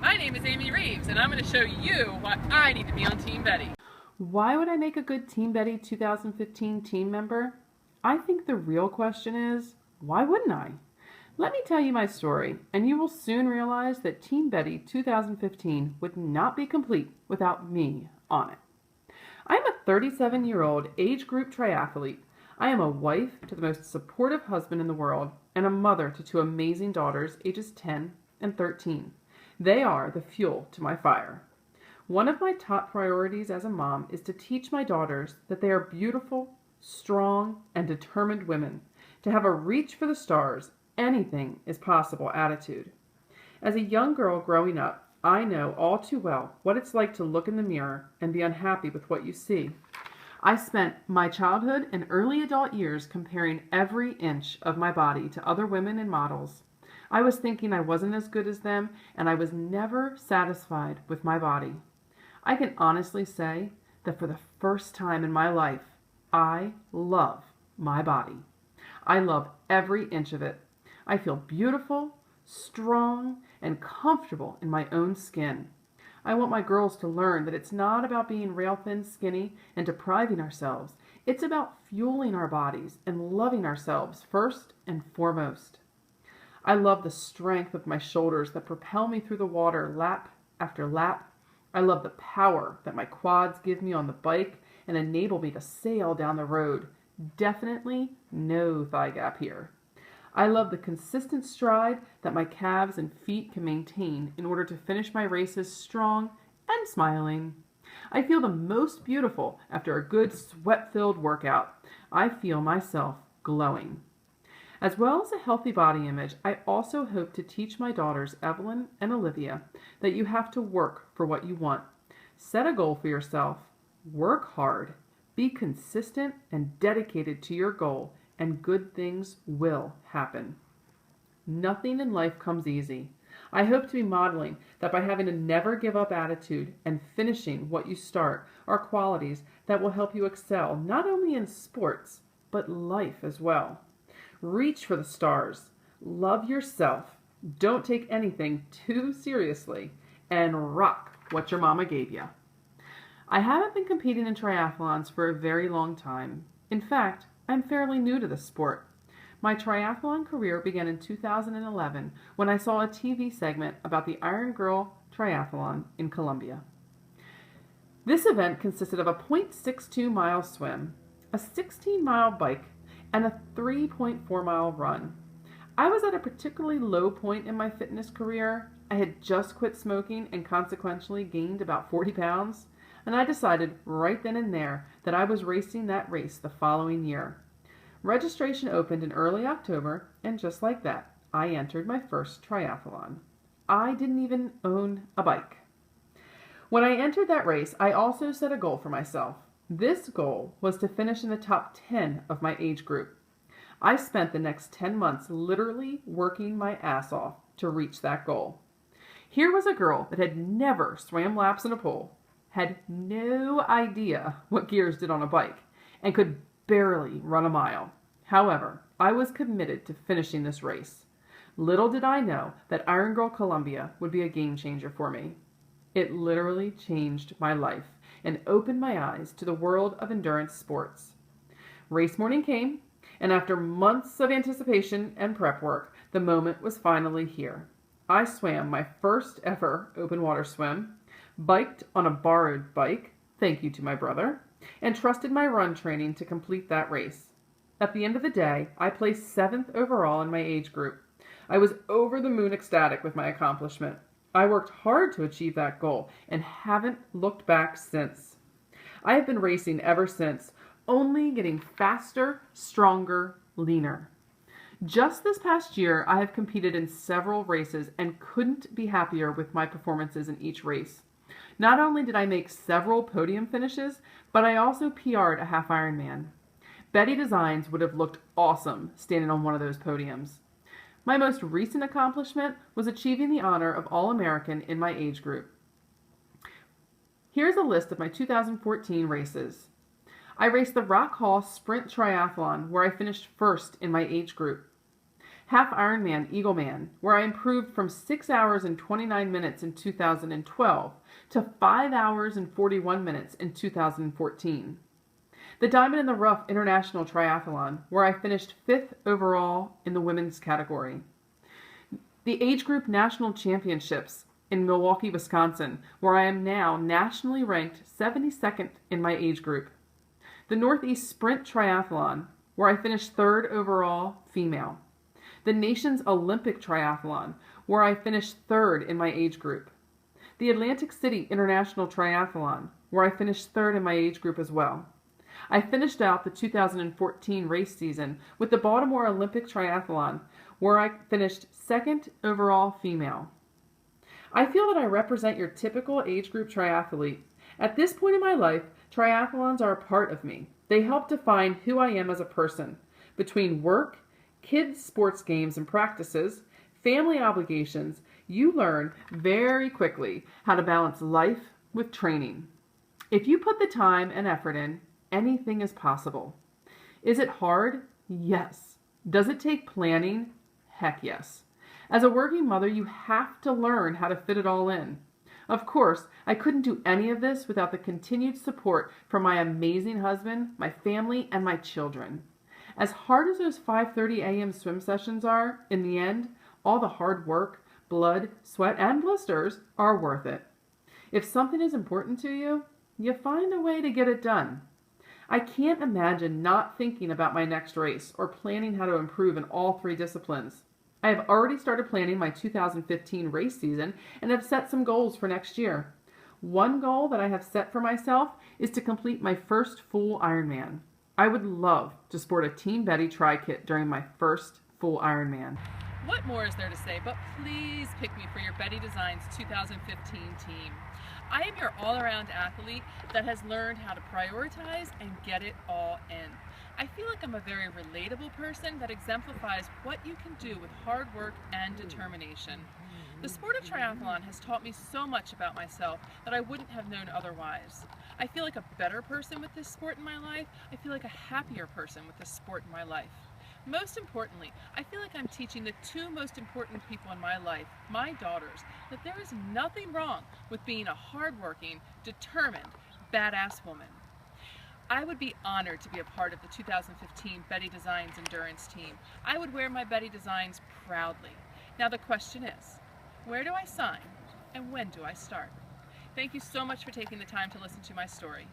my name is Amy Reeves, and I'm going to show you why I need to be on Team Betty. Why would I make a good Team Betty 2015 team member? I think the real question is, why wouldn't I? Let me tell you my story, and you will soon realize that Team Betty 2015 would not be complete without me on it. I'm a 37-year-old age group triathlete. I am a wife to the most supportive husband in the world and a mother to two amazing daughters ages 10 and 13. They are the fuel to my fire. One of my top priorities as a mom is to teach my daughters that they are beautiful, strong, and determined women, to have a reach for the stars, anything is possible attitude. As a young girl growing up, I know all too well what it's like to look in the mirror and be unhappy with what you see. I spent my childhood and early adult years comparing every inch of my body to other women and models. I was thinking I wasn't as good as them, and I was never satisfied with my body. I can honestly say that for the first time in my life, I love my body. I love every inch of it. I feel beautiful, strong, and comfortable in my own skin. I want my girls to learn that it's not about being rail-thin skinny and depriving ourselves. It's about fueling our bodies and loving ourselves first and foremost. I love the strength of my shoulders that propel me through the water lap after lap. I love the power that my quads give me on the bike and enable me to sail down the road. Definitely no thigh gap here. I love the consistent stride that my calves and feet can maintain in order to finish my races strong and smiling. I feel the most beautiful after a good sweat-filled workout. I feel myself glowing. As well as a healthy body image, I also hope to teach my daughters, Evelyn and Olivia, that you have to work for what you want. Set a goal for yourself, work hard, be consistent and dedicated to your goal, and good things will happen. Nothing in life comes easy. I hope to be modeling that by having a never give up attitude and finishing what you start are qualities that will help you excel not only in sports, but life as well. Reach for the stars, love yourself, don't take anything too seriously, and rock what your mama gave you. I haven't been competing in triathlons for a very long time. In fact, I'm fairly new to the sport. My triathlon career began in 2011 when I saw a TV segment about the Iron Girl Triathlon in Colombia. This event consisted of a 0.62-mile swim, a 16-mile bike, and a 3.4-mile run. I was at a particularly low point in my fitness career. I had just quit smoking and consequently gained about 40 pounds. And I decided right then and there that I was racing that race the following year. Registration opened in early October, and just like that, I entered my first triathlon. I didn't even own a bike. When I entered that race, I also set a goal for myself. This goal was to finish in the top 10 of my age group. I spent the next 10 months literally working my ass off to reach that goal. Here was a girl that had never swam laps in a pool, had no idea what gears did on a bike, and could barely run a mile. However, I was committed to finishing this race. Little did I know that Iron Girl Colombia would be a game changer for me. It literally changed my life and opened my eyes to the world of endurance sports. Race morning came, and after months of anticipation and prep work, the moment was finally here. I swam my first ever open water swim, biked on a borrowed bike, thank you to my brother, and trusted my run training to complete that race. At the end of the day, I placed 7th overall in my age group. I was over the moon ecstatic with my accomplishment. I worked hard to achieve that goal and haven't looked back since. I have been racing ever since, only getting faster, stronger, leaner. Just this past year, I have competed in several races and couldn't be happier with my performances in each race. Not only did I make several podium finishes, but I also PR'd a half Ironman. Betty Designs would have looked awesome standing on one of those podiums. My most recent accomplishment was achieving the honor of All-American in my age group. Here's a list of my 2014 races. I raced the Rock Hall Sprint Triathlon, where I finished first in my age group. Half Ironman Eagleman, where I improved from 6 hours and 29 minutes in 2012 to 5 hours and 41 minutes in 2014. The Diamond in the Rough International Triathlon, where I finished 5th overall in the women's category. The Age Group National Championships in Milwaukee, Wisconsin, where I am now nationally ranked 72nd in my age group. The Northeast Sprint Triathlon, where I finished 3rd overall female. The Nations Olympic Triathlon, where I finished 3rd in my age group. The Atlantic City International Triathlon, where I finished 3rd in my age group as well. I finished out the 2014 race season with the Baltimore Olympic Triathlon, where I finished 2nd overall female. I feel that I represent your typical age group triathlete. At this point in my life, triathlons are a part of me. They help define who I am as a person. Between work, kids' sports games and practices, family obligations, you learn very quickly how to balance life with training. If you put the time and effort in, anything is possible. Is it hard? Yes. Does it take planning? Heck yes. As a working mother, you have to learn how to fit it all in. Of course, I couldn't do any of this without the continued support from my amazing husband, my family, and my children. As hard as those 5:30 a.m. swim sessions are, in the end, all the hard work, blood, sweat, and blisters are worth it. If something is important to you, you find a way to get it done. I can't imagine not thinking about my next race or planning how to improve in all 3 disciplines. I have already started planning my 2015 race season and have set some goals for next year. One goal that I have set for myself is to complete my first full Ironman. I would love to sport a Team Betty tri-kit during my first full Ironman. What more is there to say, but please pick me for your Betty Designs 2015 team. I am your all-around athlete that has learned how to prioritize and get it all in. I feel like I'm a very relatable person that exemplifies what you can do with hard work and determination. The sport of triathlon has taught me so much about myself that I wouldn't have known otherwise. I feel like a better person with this sport in my life. I feel like a happier person with this sport in my life. Most importantly, I feel like I'm teaching the 2 most important people in my life, my daughters, that there is nothing wrong with being a hardworking, determined, badass woman. I would be honored to be a part of the 2015 Betty Designs Endurance team. I would wear my Betty Designs proudly. Now the question is, where do I sign and when do I start? Thank you so much for taking the time to listen to my story.